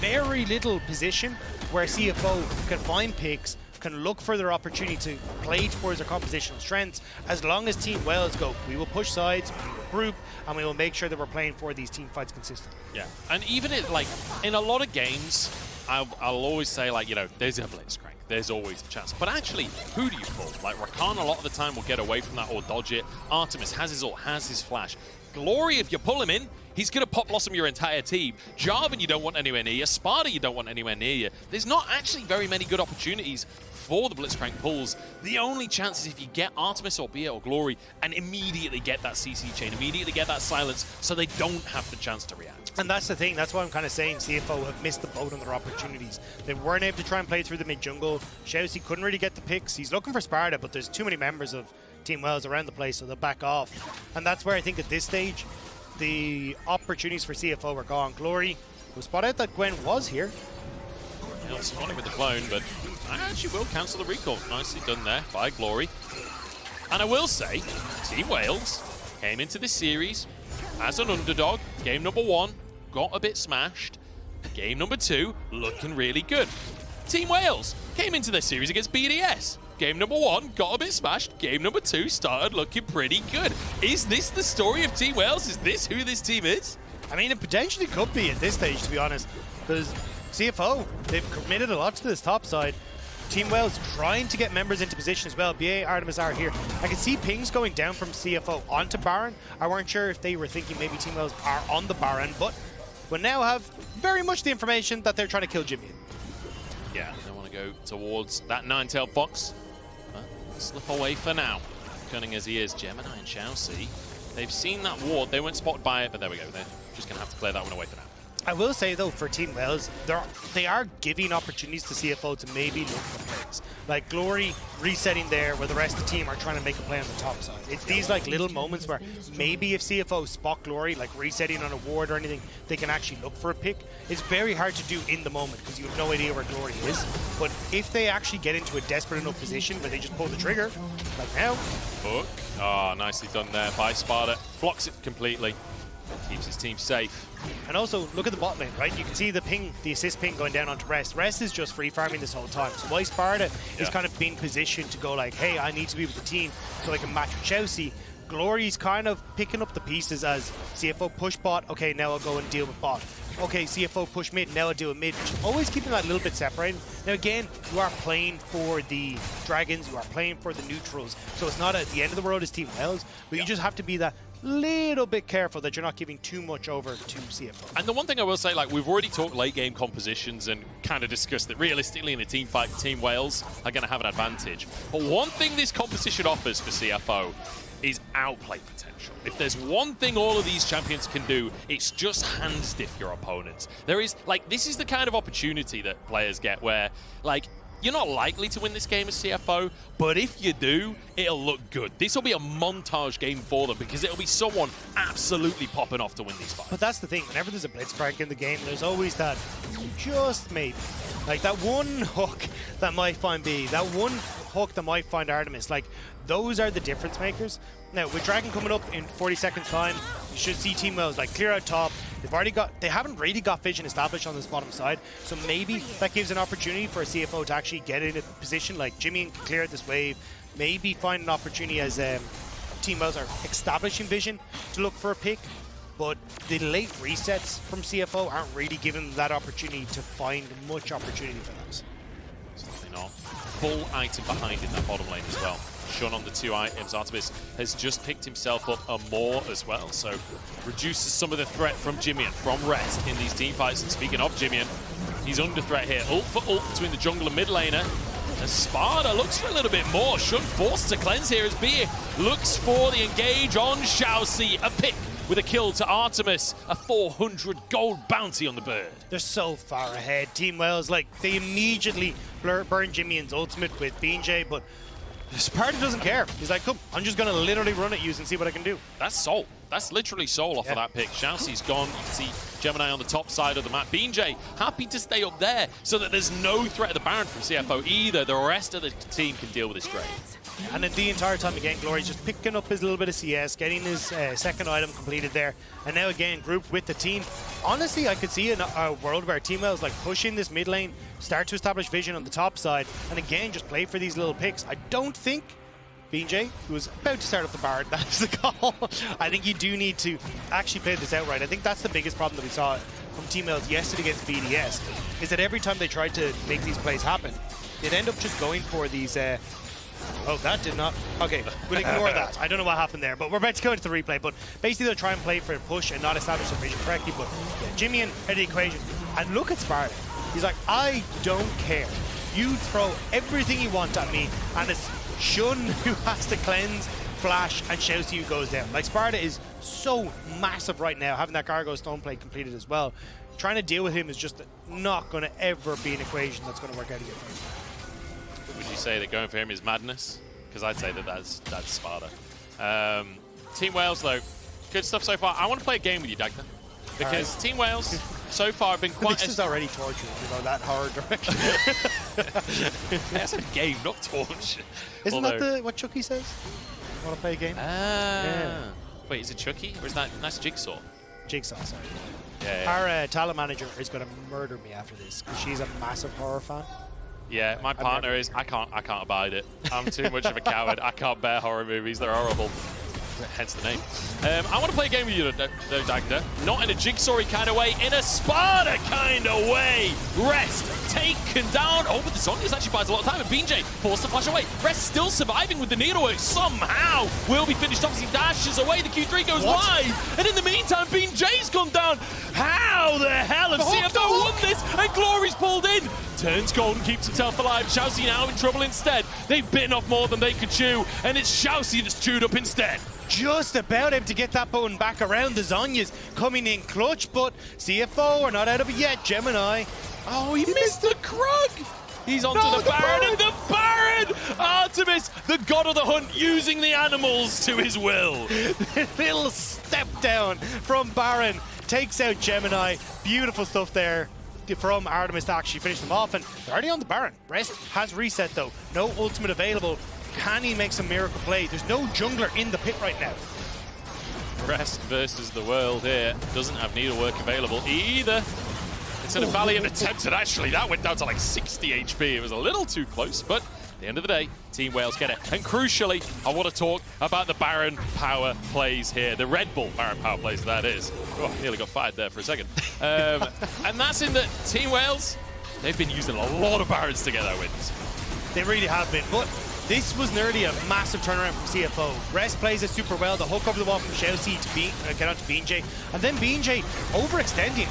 very little position where CFO can find picks, can look for their opportunity to play towards their compositional strengths. As long as Team Wales go, we will push sides, we will group, and we will make sure that we're playing for these team fights consistently. Yeah, and even in a lot of games, I'll always say, like, you know, there's a Blitzcrank. There's always a chance. But actually, who do you pull? Like, Rakan a lot of the time will get away from that or dodge it. Artemis has his ult, has his flash. Glory, if you pull him in, he's going to pop blossom your entire team. Jarvan, you don't want anywhere near you. Sparda, you don't want anywhere near you. There's not actually very many good opportunities for the Blitzcrank pulls. The only chance is if you get Artemis or Bia or Glory and immediately get that CC chain, immediately get that silence, so they don't have the chance to react. And that's the thing. That's why I'm kind of saying CFO have missed the boat on their opportunities. They weren't able to try and play through the mid-jungle. ShiauC couldn't really get the picks. He's looking for Sparda, but there's too many members of Team Wales around the place, so they'll back off. And that's where I think at this stage, the opportunities for CFO were gone. Glory was spotted out that Gwen was here. He'll spawn him with the clone, but I actually will cancel the recall. Nicely done there by Glory. And I will say, Team Wales came into this series as an underdog. Game number 1, got a bit smashed. Game number 2, looking really good. Team Wales came into this series against BDS. Game number 1, got a bit smashed. Game number 2 started looking pretty good. Is this the story of Team Wales? Is this who this team is? I mean, it potentially could be at this stage, to be honest, because CFO, they've committed a lot to this top side. Team Wales trying to get members into position as well. BA, Artemis are here. I can see pings going down from CFO onto Baron. I weren't sure if they were thinking maybe Team Wales are on the Baron, but we now have very much the information that they're trying to kill JimieN. Yeah, they want to go towards that nine-tailed fox. Slip away for now. Cunning as he is, Gemini and ShiauC. They've seen that ward. They weren't spotted by it, but there we go. They're just going to have to clear that one away for now. I will say, though, for Team Wales, they are giving opportunities to CFO to maybe look for plays. Like Glory resetting there where the rest of the team are trying to make a play on the top side. It's these like little moments where maybe if CFO spot Glory, like resetting on a ward or anything, they can actually look for a pick. It's very hard to do in the moment because you have no idea where Glory is. But if they actually get into a desperate enough position where they just pull the trigger, like now. Hook. Oh, nicely done there by Sparda. Blocks it completely. Keeps his team safe. And also, look at the bot lane, right? You can see the ping, the assist ping going down onto Rest. Rest is just free farming this whole time. So why Sparda is kind of being positioned to go like, hey, I need to be with the team so I can match with ShiauC. Glory's kind of picking up the pieces as CFO push bot. Okay, now I'll go and deal with bot. Okay, CFO push mid, now I'll deal with mid. Always keeping that a little bit separated. Now again, you are playing for the dragons, you are playing for the neutrals. So it's not at the end of the world as Team Wales, but you just have to be that little bit careful that you're not giving too much over to CFO. And the one thing I will say, like, we've already talked late game compositions and kind of discussed that realistically in a team fight, Team Wales are going to have an advantage. But one thing this composition offers for CFO is outplay potential. If there's one thing all of these champions can do, it's just hand stiff your opponents. There is, like, this is the kind of opportunity that players get where, like, you're not likely to win this game as CFO, but if you do, it'll look good. This will be a montage game for them because it'll be someone absolutely popping off to win these fights. But that's the thing, whenever there's a Blitzcrank in the game, there's always that just maybe. Like that one hook that might find B, that one hook that might find Artemis. Like, those are the difference makers. Now, with Dragon coming up in 40 seconds time, you should see Team Wales like clear out top. They haven't really got vision established on this bottom side, so maybe that gives an opportunity for a CFO to actually get in a position like JimieN can clear out this wave, maybe find an opportunity as Team Wales are establishing vision to look for a pick. But the late resets from CFO aren't really giving them that opportunity to find much opportunity for those. Certainly not. Full item behind in that bottom lane as well. Shunn on the 2 items. Artemis has just picked himself up a more as well, so reduces some of the threat from JimieN, from Rest in these team fights. And speaking of JimieN, he's under threat here. Ult for ult between the jungle and mid laner. As Sparda looks for a little bit more. Shunn forced to cleanse here as Bia looks for the engage on ShiauC. A pick with a kill to Artemis. A 400 gold bounty on the bird. They're so far ahead. Team Wales, like, they immediately burn JimieN's ultimate with BeanJ, but Sparda doesn't care. He's like, come, I'm just going to literally run at you and see what I can do. That's Salt. That's literally soul off of that pick. ShiauC's gone. You can see Gemini on the top side of the map. BeanJ happy to stay up there so that there's no threat of the Baron from CFO either. The rest of the team can deal with this trade. And then the entire time again, Glory's just picking up his little bit of CS, getting his second item completed there, and now again grouped with the team. Honestly, I could see a world where Team Wales like pushing this mid lane, start to establish vision on the top side, and again just play for these little picks. I don't think BeanJ, who was about to start up the Baron, that is the call. I think you do need to actually play this outright. I think that's the biggest problem that we saw from Team Wales yesterday against BDS, is that every time they tried to make these plays happen, they'd end up just going for these oh, that did not... Okay, we'll ignore that. I don't know what happened there, but we're about to go into the replay. But basically, they'll try and play for a push and not establish the vision correctly. But yeah, JimieN had the equation. And look at Sparda. He's like, I don't care. You throw everything you want at me, and it's Shunn who has to cleanse, flash, and ShiauC who goes down. Like, Sparda is so massive right now, having that Gargo Stone play completed as well. Trying to deal with him is just not going to ever be an equation that's going to work out again. Would you say that going for him is madness? Because I'd say that that's Sparda. Team Wales, though, good stuff so far. I want to play a game with you, Dagda. Because Team Wales so far have been quite... This is already torture, you know, that hard direction. That's a game, not torture. Isn't that what Chucky says? You want to play a game? Yeah. Wait, is it Chucky? Or is that nice Jigsaw? Jigsaw, sorry. Yeah. Our talent manager is going to murder me after this, because she's a massive horror fan. Yeah, my partner is. I can't abide it. I'm too much of a coward. I can't bear horror movies. They're horrible. Hence the name. I want to play a game with you, though, Dagda. Not in a Jigsaw-y kind of way, in a Sparda kind of way. Rest taken down. Oh, but the Zhonya's actually buys a lot of time, and BeanJ forced to flash away. Rest still surviving with the needle work. Somehow will be finished off as he dashes away. The Q3 goes live. And in the meantime, BeanJ's gone down. How the hell have CFO won this? And Glory's pulled in. Turns gold and keeps himself alive. ShiauC now in trouble instead. They've bitten off more than they could chew, and it's ShiauC that's chewed up instead. Just about him to get that button back around. The Zhonya's coming in clutch, but CFO are not out of it yet. Gemini. Oh, he missed the Krug. He's onto the Baron, and the Baron! Artemis, the god of the hunt, using the animals to his will. Little step down from Baron. Takes out Gemini. Beautiful stuff there from Artemis to actually finish them off. And they're already on the Baron. Rest has reset, though. No ultimate available. Can he make some miracle play? There's no jungler in the pit right now. Rest versus the world here. Doesn't have needlework available either. It's a valiant attempt, and actually that went down to like 60 HP. It was a little too close, but at the end of the day, Team Wales get it. And crucially, I want to talk about the Baron power plays here. The Red Bull Baron power plays, that is. Oh, I nearly got fired there for a second. And that's in that Team Wales, they've been using a lot of Barons to get their wins. They really have been, but this was nearly a massive turnaround from CFO. Rest plays it super well. The hook over the wall from ShiauC to get onto BeanJ. And then BeanJ overextending,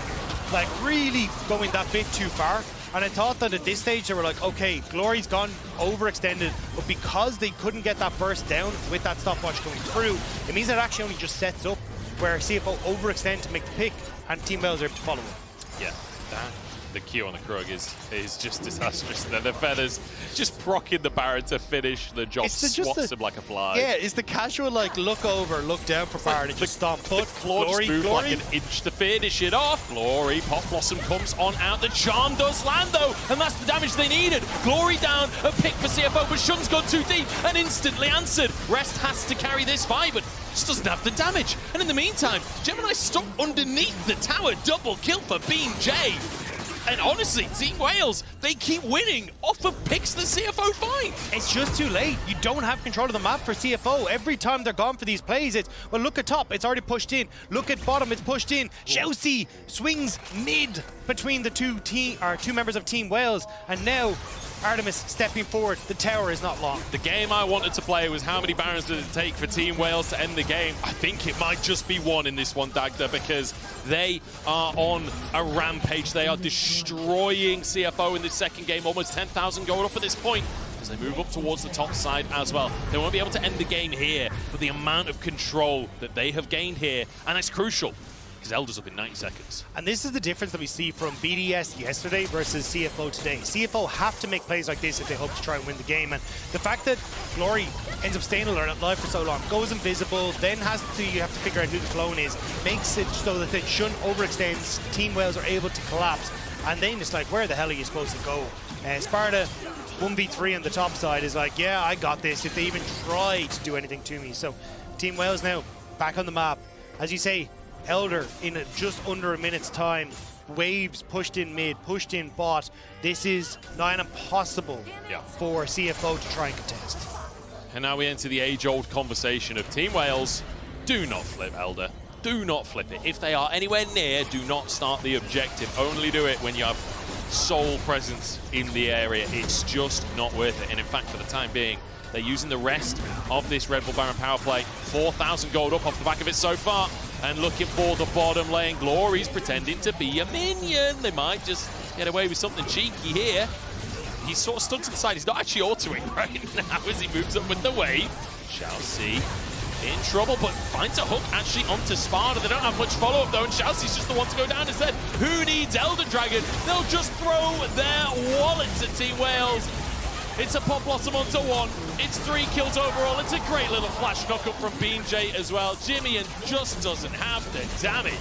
like really going that bit too far. And I thought that at this stage they were like, okay, Glory's gone overextended, but because they couldn't get that burst down with that stopwatch going through, it means that it actually only just sets up where CFO overextend to make the pick, and Team Wales are able to follow it. Yeah, the Q on the Krug is just disastrous. The feathers just procking the Baron to finish the job, swats him like a fly. Yeah, it's the casual like look over, look down for Baron and just stomp. But Glory, like an inch to finish it off. Glory, Pop Blossom comes on out. The charm does land though, and that's the damage they needed. Glory down, a pick for CFO, but Shunn's gone too deep and instantly answered. Rest has to carry this fight, but just doesn't have the damage. And in the meantime, Gemini stuck underneath the tower. Double kill for BeanJ. And honestly, Team Wales, they keep winning off of picks the CFO find. It's just too late. You don't have control of the map for CFO. Every time they're gone for these plays, it's, well, look at top, it's already pushed in. Look at bottom, it's pushed in. ShiauC swings mid between the two members of Team Wales. And now, Artemis stepping forward. The tower is not long. The game I wanted to play was how many Barons did it take for Team Wales to end the game. I think it might just be one in this one, Dagda, because they are on a rampage. They are destroying CFO in this second game. Almost 10,000 gold up at this point as they move up towards the top side as well. They won't be able to end the game here, but the amount of control that they have gained here, and it's crucial. because Elder's up in 90 seconds. And this is the difference that we see from BDS yesterday versus CFO today. CFO have to make plays like this if they hope to try and win the game. And the fact that Glory ends up staying alive for so long, goes invisible, then you have to figure out who the clone is, makes it so that then Shunn overextends, Team Wales are able to collapse. And then it's like, where the hell are you supposed to go? Sparda 1v3 on the top side is like, yeah, I got this if they even try to do anything to me. So Team Wales now back on the map. As you say, Elder in just under a minute's time. Waves pushed in mid, pushed in bot. This is not impossible for CFO to try and contest. And now we enter the age-old conversation of Team Wales. Do not flip Elder. Do not flip it. If they are anywhere near, do not start the objective. Only do it when you have sole presence in the area. It's just not worth it. And in fact, for the time being, they're using the rest of this Red Bull Baron power play. 4,000 gold up off the back of it so far. And looking for the bottom lane. Glory's pretending to be a minion. They might just get away with something cheeky here. He's sort of stood to the side. He's not actually autoing right now as he moves up with the wave. ShiauC in trouble, but finds a hook actually onto Sparda. They don't have much follow-up though, and ShiauC's just the one to go down instead. Who needs Elder Dragon? They'll just throw their wallets at Team Wales. It's a Pop Blossom onto one. It's 3 kills overall. It's a great little flash knock-up from BeanJ as well. JimieN just doesn't have the damage.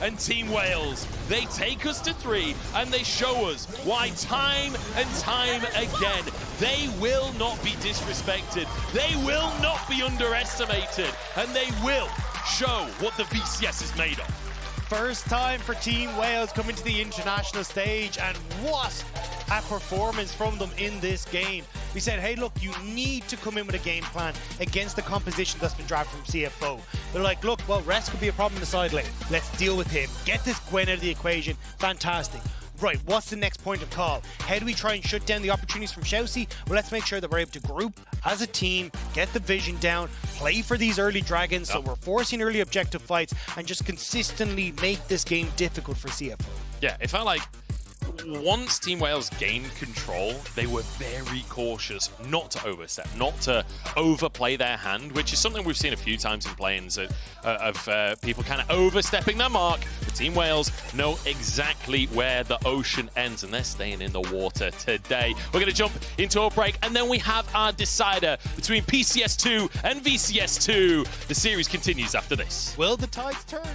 And Team Wales, they take us to 3, and they show us why time and time again, they will not be disrespected. They will not be underestimated. And they will show what the VCS is made of. First time for Team Wales coming to the international stage, and what a performance from them in this game. We said, hey, look, you need to come in with a game plan against the composition that's been drafted from CFO. They're like, look, well, Rest could be a problem in the side lane. Let's deal with him. Get this Gwen out of the equation. Fantastic. Right, what's the next point of call? How do we try and shut down the opportunities from ShiauC? Well, let's make sure that we're able to group as a team, get the vision down, play for these early dragons, so we're forcing early objective fights, and just consistently make this game difficult for CFO. Yeah, it felt like once Team Wales gained control, they were very cautious not to overstep, not to overplay their hand, which is something we've seen a few times in play-ins of people kind of overstepping their mark. But Team Wales know exactly where the ocean ends, and they're staying in the water today. We're going to jump into a break, and then we have our decider between PCS2 and VCS2. The series continues after this. Will the tides turn?